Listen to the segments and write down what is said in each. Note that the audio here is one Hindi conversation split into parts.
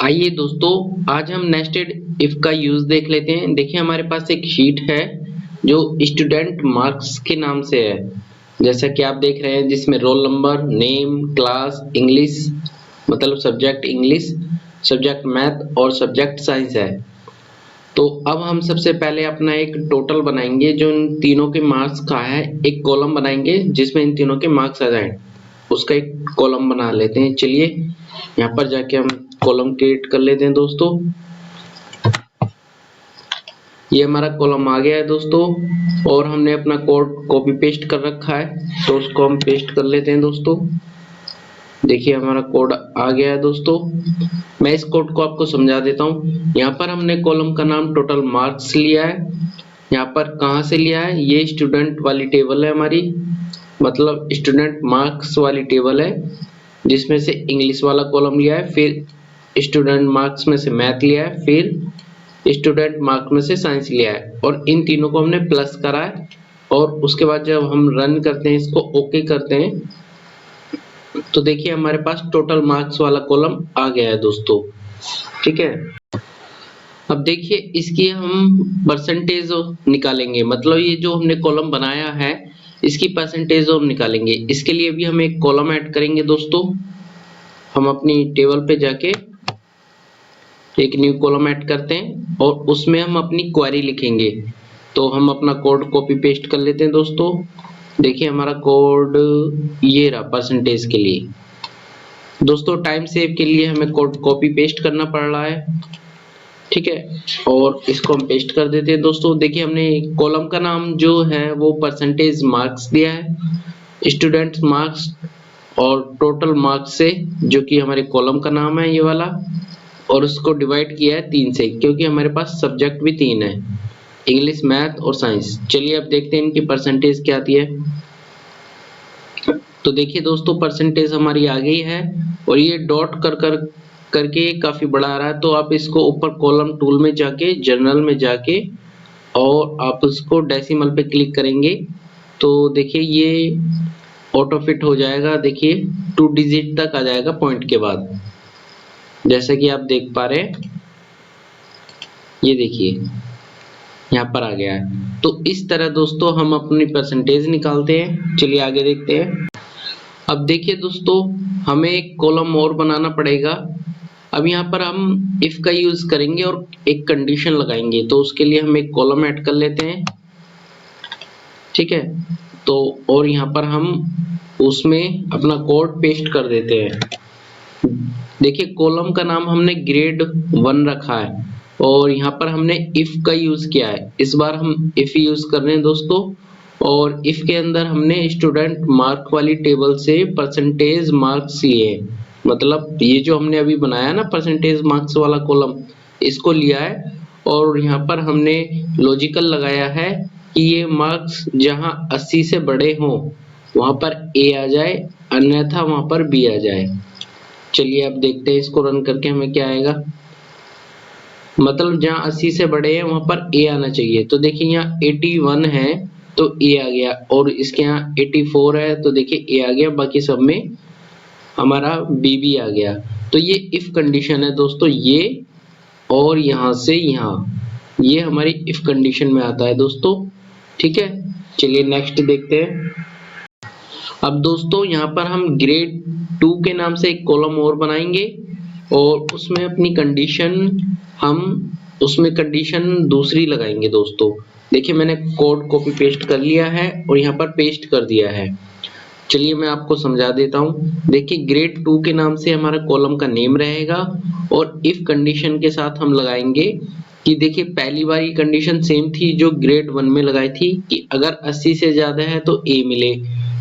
आइए दोस्तों, आज हम नेस्टेड इफ का यूज देख लेते हैं। देखिए हमारे पास एक शीट है जो स्टूडेंट मार्क्स के नाम से है, जैसा कि आप देख रहे हैं, जिसमें roll number, name, class, English मतलब सब्जेक्ट इंग्लिश, सब्जेक्ट मैथ और सब्जेक्ट साइंस है। तो अब हम सबसे पहले अपना एक टोटल बनाएंगे जो इन तीनों के मार्क्स का है। एक कॉलम बनाएंगे जिसमें इन तीनों के मार्क्स आ जाएं, उसका एक कॉलम बना लेते हैं। चलिए यहाँ पर जाके हम कॉलम क्रिएट कर लेते हैं दोस्तों। ये हमारा कॉलम आ गया है दोस्तों, और हमने अपना कोड कॉपी पेस्ट कर रखा है, तो उसको हम पेस्ट कर लेते हैं दोस्तों। देखिए हमारा कोड आ गया है दोस्तों। मैं इस कोड को आपको समझा देता हूँ। यहाँ पर हमने कॉलम का नाम टोटल मार्क्स लिया है। यहाँ पर कहाँ से लिया है, ये स्टूडेंट वाली टेबल है हमारी, मतलब स्टूडेंट मार्क्स वाली टेबल है, जिसमें से इंग्लिश वाला कॉलम लिया है, फिर स्टूडेंट मार्क्स में से मैथ लिया है, फिर स्टूडेंट मार्क्स में से साइंस लिया है, और इन तीनों को हमने प्लस करा है। और उसके बाद जब हम रन करते हैं, इसको ओके करते हैं, तो देखिए हमारे पास टोटल मार्क्स वाला कॉलम आ गया है दोस्तों। ठीक है, अब देखिए इसकी हम परसेंटेज निकालेंगे, मतलब ये जो हमने कॉलम बनाया है इसकी परसेंटेज हम निकालेंगे। इसके लिए भी हम एक कॉलम ऐड करेंगे दोस्तों। हम अपनी टेबल पे जाके एक न्यू कॉलम ऐड करते हैं और उसमें हम अपनी क्वेरी लिखेंगे। तो हम अपना कोड कॉपी पेस्ट कर लेते हैं दोस्तों। देखिए हमारा कोड ये रहा परसेंटेज के लिए। दोस्तों टाइम सेव के लिए हमें कोड कॉपी पेस्ट करना पड़ रहा है, ठीक है, और इसको हम पेस्ट कर देते हैं दोस्तों। देखिए हमने कॉलम का नाम जो है वो परसेंटेज मार्क्स दिया है, स्टूडेंट्स मार्क्स और टोटल मार्क्स से, जो कि हमारे कॉलम का नाम है ये वाला, और उसको डिवाइड किया है 3 से, क्योंकि हमारे पास सब्जेक्ट भी 3 है, इंग्लिश, मैथ और साइंस। चलिए अब देखते हैं इनकी परसेंटेज क्या आती है। तो देखिए दोस्तों परसेंटेज हमारी आ गई है, और ये डॉट करके काफी बड़ा आ रहा है। तो आप इसको ऊपर कॉलम टूल में जाके, जनरल में जाके, और आप उसको डेसिमल पे क्लिक करेंगे तो देखिए ये ऑटो फिट हो जाएगा। देखिए 2 डिजिट तक आ जाएगा पॉइंट के बाद, जैसा कि आप देख पा रहे हैं। ये देखिए यहाँ पर आ गया है। तो इस तरह दोस्तों हम अपनी परसेंटेज निकालते हैं। चलिए आगे देखते हैं। अब देखिए दोस्तों हमें एक कॉलम और बनाना पड़ेगा। अब यहाँ पर हम इफ का यूज करेंगे और एक कंडीशन लगाएंगे, तो उसके लिए हम एक कॉलम ऐड कर लेते हैं, ठीक है। तो और यहाँ पर हम उसमें अपना कोड पेस्ट कर देते हैं। देखिए कॉलम का नाम हमने ग्रेड 1 रखा है, और यहाँ पर हमने इफ का यूज किया है। इस बार हम इफ यूज कर रहे हैं दोस्तों, और इफ के अंदर हमने स्टूडेंट मार्क वाली टेबल से परसेंटेज मार्क्स लिए, मतलब ये जो हमने अभी बनाया ना परसेंटेज मार्क्स वाला कॉलम, इसको लिया है। और यहाँ पर हमने लॉजिकल लगाया है कि ये मार्क्स जहाँ 80 से बड़े हों वहां पर ए आ जाए, अन्यथा वहां पर बी आ जाए। चलिए अब देखते हैं इसको रन करके हमें क्या आएगा। मतलब जहाँ 80 से बड़े हैं वहां पर ए आना चाहिए। तो देखिए यहाँ 81 है तो ए आ गया, और इसके यहाँ 84 है तो देखिए ए आ गया, बाकी सब में हमारा बी भी आ गया। तो ये इफ कंडीशन है दोस्तों, ये और यहाँ से यहाँ, ये हमारी इफ कंडीशन में आता है दोस्तों, ठीक है। चलिए नेक्स्ट देखते हैं। अब दोस्तों यहाँ पर हम ग्रेड 2 के नाम से एक कॉलम और बनाएंगे, और उसमें अपनी कंडीशन, हम उसमें कंडीशन दूसरी लगाएंगे दोस्तों। देखिए मैंने कोड कॉपी पेस्ट कर लिया है और यहाँ पर पेस्ट कर दिया है। चलिए मैं आपको समझा देता हूँ। देखिए ग्रेड 2 के नाम से हमारा कॉलम का नेम रहेगा, और इफ कंडीशन के साथ हम लगाएंगे कि देखिए पहली बार की कंडीशन सेम थी जो ग्रेड 1 में लगाई थी कि अगर 80 से ज्यादा है तो ए मिले।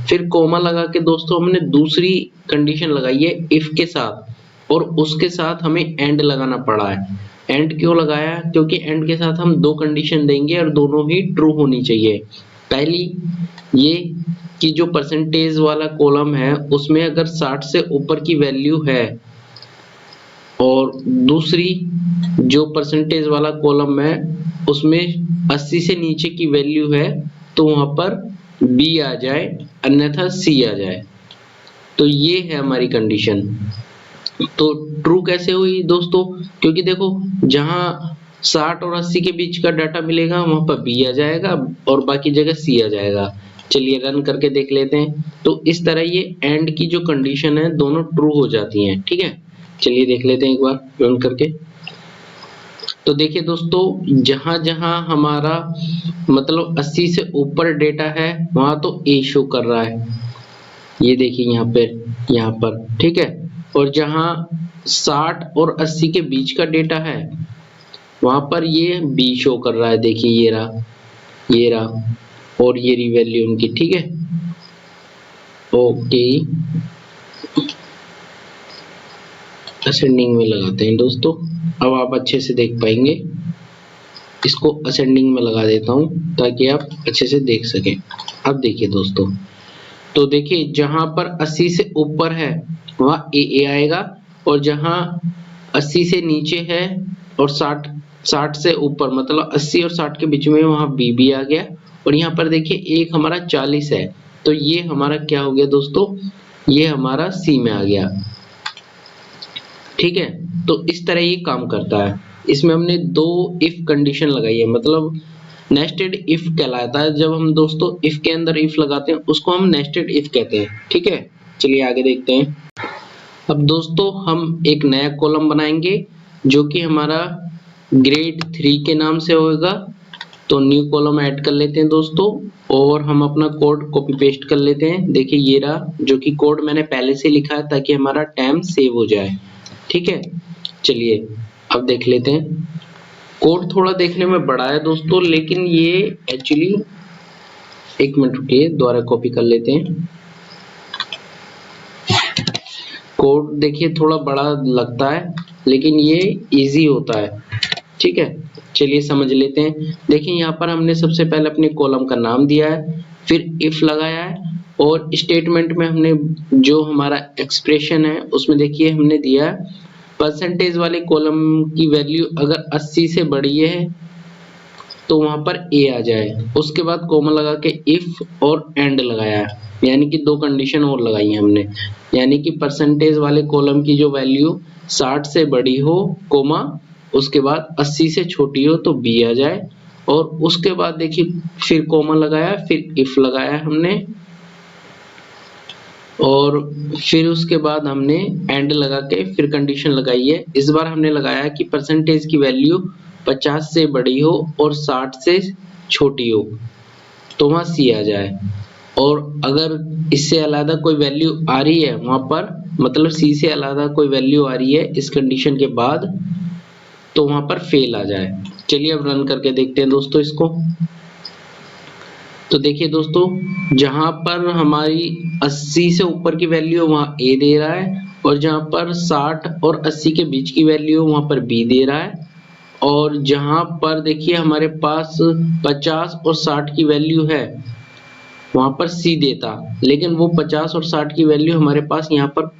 फिर कोमा लगा के दोस्तों हमने दूसरी कंडीशन लगाई है इफ के साथ, और उसके साथ हमें एंड लगाना पड़ा है। एंड क्यों लगाया, क्योंकि एंड के साथ हम 2 कंडीशन देंगे और दोनों ही ट्रू होनी चाहिए। पहली ये कि जो परसेंटेज वाला कॉलम है उसमें अगर 60 से ऊपर की वैल्यू है, और दूसरी जो परसेंटेज वाला कॉलम है उसमें 80 से नीचे की वैल्यू है तो वहां पर बी आ जाए, अन्यथा सी आ जाए। तो ये है हमारी कंडीशन। तो ट्रू कैसे हुई दोस्तों, क्योंकि देखो जहां 60 और 80 के बीच का डाटा मिलेगा वहां पर बी आ जाएगा और बाकी जगह सी आ जाएगा। चलिए रन करके देख लेते हैं। तो इस तरह ये एंड की जो कंडीशन है दोनों ट्रू हो जाती हैं। ठीक है, चलिए देख लेते हैं एक बार रन करके। तो देखिए दोस्तों जहां जहां हमारा मतलब 80 से ऊपर डेटा है वहां तो ए शो कर रहा है, ये देखिए यहाँ पर ठीक है। और जहां 60 और 80 के बीच का डेटा है वहां पर ये बी शो कर रहा है, देखिए ये रहा और ये रही वैल्यू उनकी। ठीक है, ओके असेंडिंग में लगाते हैं दोस्तों, अब आप अच्छे से देख पाएंगे। इसको असेंडिंग में लगा देता हूं ताकि आप अच्छे से देख सकें। अब देखिए दोस्तों, तो देखिए जहां पर 80 से ऊपर है वहां ए आएगा और जहां 80 से नीचे है और 60 से ऊपर मतलब 80 और 60 के बीच में वहां बी आ गया। और यहाँ पर देखिए एक हमारा 40 है तो ये हमारा क्या हो गया दोस्तों, ये हमारा सी में आ गया। ठीक है, तो इस तरह ये काम करता है। इसमें हमने दो इफ कंडीशन लगाई है, मतलब नेस्टेड इफ कहलाता है। जब हम दोस्तों इफ के अंदर इफ लगाते हैं उसको हम नेस्टेड इफ कहते हैं। ठीक है, चलिए आगे देखते हैं। अब दोस्तों हम एक नया कॉलम बनाएंगे जो कि हमारा ग्रेड 3 के नाम से होगा। तो न्यू कॉलम ऐड कर लेते हैं दोस्तों और हम अपना कोड कॉपी पेस्ट कर लेते हैं। देखिए ये रहा, जो कि कोड मैंने पहले से लिखा है ताकि हमारा टाइम सेव हो जाए। ठीक है, चलिए अब देख लेते हैं। कोड थोड़ा देखने में बड़ा है दोस्तों, लेकिन ये एक्चुअली, एक मिनट रुकिए दोबारा कॉपी कर लेते हैं। कोड देखिए थोड़ा बड़ा लगता है लेकिन ये इजी होता है। ठीक है, चलिए समझ लेते हैं। देखिए यहाँ पर हमने सबसे पहले अपने कॉलम का नाम दिया है, फिर इफ लगाया है और स्टेटमेंट में हमने जो हमारा एक्सप्रेशन है उसमें देखिए हमने दिया है परसेंटेज वाले कॉलम की वैल्यू अगर 80 से बड़ी है तो वहां पर ए आ जाए। उसके बाद कोमा लगा के इफ और एंड लगाया है, यानी कि दो कंडीशन और लगाई है हमने, यानी कि परसेंटेज वाले कॉलम की जो वैल्यू 60 से बड़ी हो कोमा, उसके बाद 80 से छोटी हो तो बी आ जाए। और उसके बाद देखिए फिर कोमा लगाया, फिर इफ लगाया हमने और फिर उसके बाद हमने एंड लगा के फिर कंडीशन लगाई है। इस बार हमने लगाया कि परसेंटेज की वैल्यू 50 से बड़ी हो और 60 से छोटी हो तो वहां सी आ जाए। और अगर इससे अलग कोई वैल्यू आ रही है वहां पर, मतलब सी से अलग कोई वैल्यू आ रही है इस कंडीशन के बाद, तो वहां पर फेल आ जाए। चलिए अब रन करके देखते हैं दोस्तों इसको। तो देखिए दोस्तों जहां पर हमारी 80 से ऊपर की वैल्यू वहां ए दे रहा है और जहां पर 60 और 80 के बीच की वैल्यू वहां पर बी दे रहा है। और जहां पर देखिए हमारे पास 50 और 60 की वैल्यू है वहां पर सी देता, लेकिन वो 50 और 60 की वैल्यू हमारे पास यहाँ पर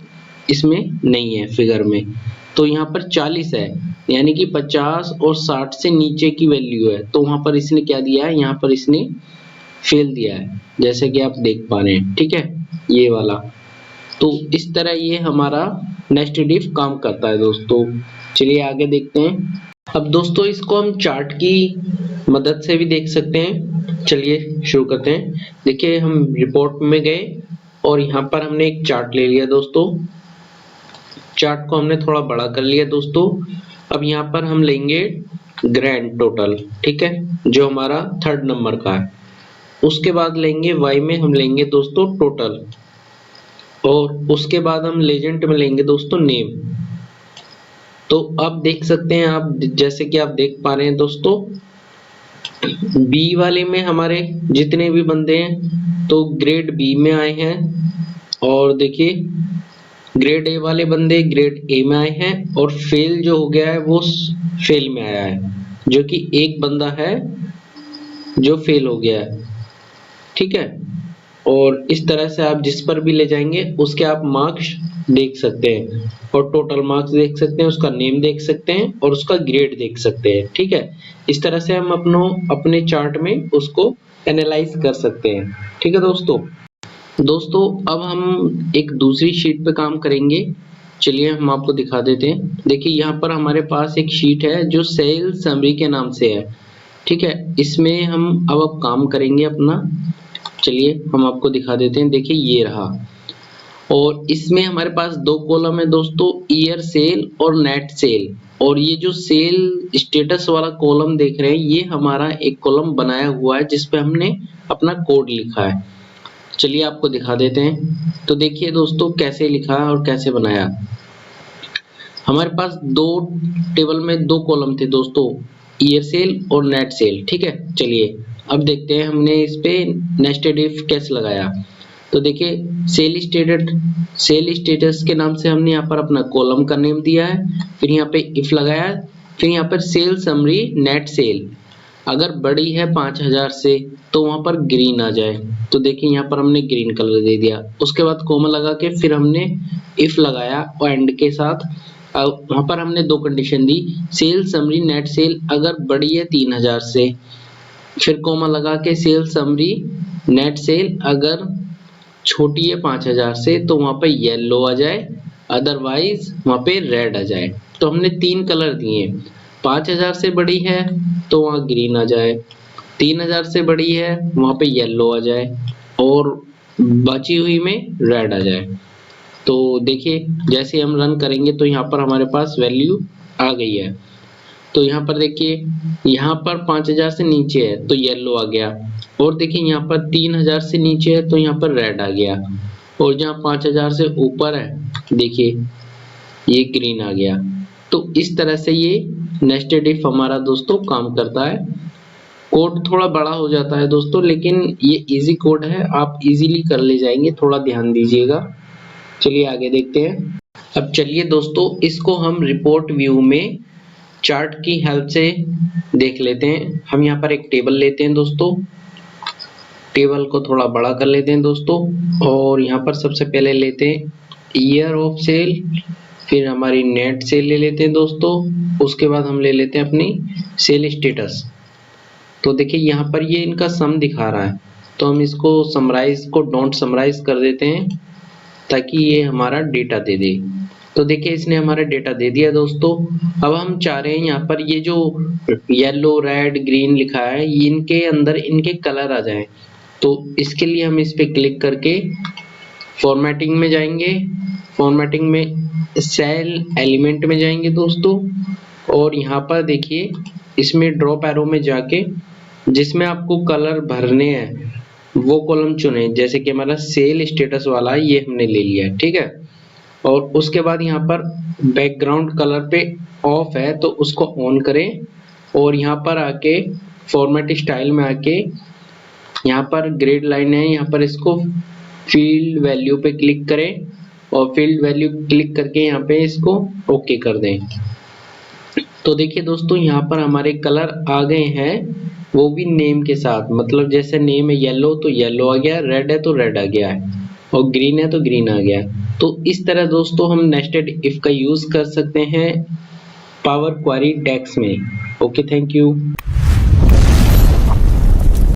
इसमें नहीं है फिगर में, तो यहाँ पर 40 है, यानी कि 50 और 60 से नीचे की वैल्यू है। तो वहां पर इसने क्या दिया है, यहाँ पर इसने फेल दिया है, जैसे कि आप देख पा रहे हैं। ठीक है, ये वाला। तो इस तरह ये हमारा नेस्टेड इफ काम करता है दोस्तों। चलिए आगे देखते हैं। अब दोस्तों इसको हम चार्ट की मदद से भी देख सकते हैं। चलिए शुरू करते हैं। देखिए हम रिपोर्ट में गए और यहाँ पर हमने एक चार्ट ले लिया दोस्तों। चार्ट को हमने थोड़ा बड़ा कर लिया दोस्तों। अब यहाँ पर हम लेंगे ग्रैंड टोटल, ठीक है, जो हमारा 3rd नंबर का है। उसके बाद लेंगे y में हम लेंगे दोस्तों टोटल और उसके बाद हम लेजेंड में लेंगे दोस्तों नेम। तो अब देख सकते हैं आप, जैसे कि आप देख पा रहे हैं दोस्तों, बी वाले में हमारे जितने भी बंदे हैं तो ग्रेड बी में आए हैं और देखिए ग्रेड ए वाले बंदे ग्रेड ए में आए हैं और फेल जो हो गया है वो फेल में आया है, जो कि एक बंदा है जो फेल हो गया है। ठीक है, और इस तरह से आप जिस पर भी ले जाएंगे उसके आप मार्क्स देख सकते हैं और टोटल मार्क्स देख सकते हैं, उसका नेम देख सकते हैं और उसका ग्रेड देख सकते हैं। ठीक है, इस तरह से हम अपने चार्ट में उसको एनालाइज कर सकते हैं। ठीक है दोस्तों। अब हम एक दूसरी शीट पे काम करेंगे चलिए हम आपको दिखा देते हैं। देखिए यहाँ पर हमारे पास एक शीट है जो सेल समरी के नाम से है, ठीक है। इसमें हम अब काम करेंगे अपना। चलिए हम आपको दिखा देते हैं। देखिए ये रहा, और इसमें हमारे पास दो कॉलम है दोस्तों, ईयर सेल और नेट सेल। और ये जो सेल स्टेटस वाला कॉलम देख रहे हैं, ये हमारा एक कॉलम बनाया हुआ है जिसपे हमने अपना कोड लिखा है। चलिए आपको दिखा देते हैं। तो देखिए दोस्तों कैसे लिखा है और कैसे बनाया। हमारे पास दो टेबल में दो कॉलम थे दोस्तों, ईयर सेल और नेट सेल, ठीक है। चलिए अब देखते हैं हमने इस पे नेस्टेड इफ कैसे लगाया। तो देखिए सेल स्टेटस के नाम से हमने यहाँ पर अपना कॉलम का नेम दिया है, फिर यहाँ पे इफ लगाया, फिर यहाँ पर सेल समरी नेट सेल अगर बड़ी है 5000 से तो वहां पर ग्रीन आ जाए। तो देखिए यहाँ पर हमने ग्रीन कलर दे दिया। उसके बाद कोमा लगा के फिर हमने इफ लगाया और एंड के साथ वहां पर हमने दो कंडीशन दी, सेल समरी नेट सेल अगर बड़ी है 3000 से, फिर कोमा लगा के सेल समरी नेट सेल अगर छोटी है 5000 से तो वहां पे येलो आ जाए, अदरवाइज वहां पे रेड आ जाए। तो हमने तीन कलर दिए, 5000 से बड़ी है तो वहां ग्रीन आ जाए, 3000 से बड़ी है वहां पे येलो आ जाए, और बची हुई में रेड आ जाए। तो देखिए जैसे हम रन करेंगे तो यहाँ पर हमारे पास वैल्यू आ गई है। तो यहाँ पर देखिए, यहाँ पर 5000 से नीचे है तो येलो आ गया, और देखिए यहाँ पर 3000 से नीचे है तो यहाँ पर रेड आ गया, और जहाँ 5000 से ऊपर है देखिए ये ग्रीन आ गया। तो इस तरह से ये नेस्टेड इफ हमारा दोस्तों काम करता है। कोड थोड़ा बड़ा हो जाता है दोस्तों, लेकिन ये इजी कोड है, आप इजीली कर ले जाएंगे, थोड़ा ध्यान दीजिएगा। चलिए आगे देखते हैं। अब चलिए दोस्तों इसको हम रिपोर्ट व्यू में चार्ट की हेल्प से देख लेते हैं। हम यहाँ पर एक टेबल लेते हैं दोस्तों, टेबल को थोड़ा बड़ा कर लेते हैं दोस्तों, और यहाँ पर सबसे पहले लेते हैं ईयर ऑफ सेल, फिर हमारी नेट सेल ले लेते हैं दोस्तों, उसके बाद हम ले लेते हैं अपनी सेल स्टेटस। तो देखिए यहाँ पर ये इनका सम दिखा रहा है, तो हम इसको समराइज को डोंट समराइज कर देते हैं ताकि ये हमारा डेटा दे दे। तो देखिए इसने हमारा डेटा दे दिया दोस्तों। अब हम चाह रहे हैं यहाँ पर ये जो येलो रेड ग्रीन लिखा है इनके अंदर इनके कलर आ जाएं। तो इसके लिए हम इस पे क्लिक करके फॉर्मेटिंग में जाएंगे, फॉर्मेटिंग में सेल एलिमेंट में जाएंगे दोस्तों, और यहाँ पर देखिए इसमें ड्रॉप एरो में जाके जिसमें आपको कलर भरने हैं वो कॉलम चुने, जैसे कि हमारा सेल स्टेटस वाला ये हमने ले लिया है, ठीक है। और उसके बाद यहाँ पर बैकग्राउंड कलर पे ऑफ है तो उसको ऑन करें, और यहाँ पर आके फॉर्मेट स्टाइल में आके यहाँ पर ग्रेड लाइन है, यहाँ पर इसको फील्ड वैल्यू पे क्लिक करें, और फील्ड वैल्यू क्लिक करके यहाँ पे इसको ओके कर दें। तो देखिए दोस्तों यहाँ पर हमारे कलर आ गए हैं, वो भी नेम के साथ, मतलब जैसे नेम है येलो तो येलो आ गया, रेड है तो रेड आ गया है, और ग्रीन है तो ग्रीन आ गया। तो इस तरह दोस्तों हम नेस्टेड इफ का यूज कर सकते हैं पावर क्वेरी डेक्स में। Okay, thank you.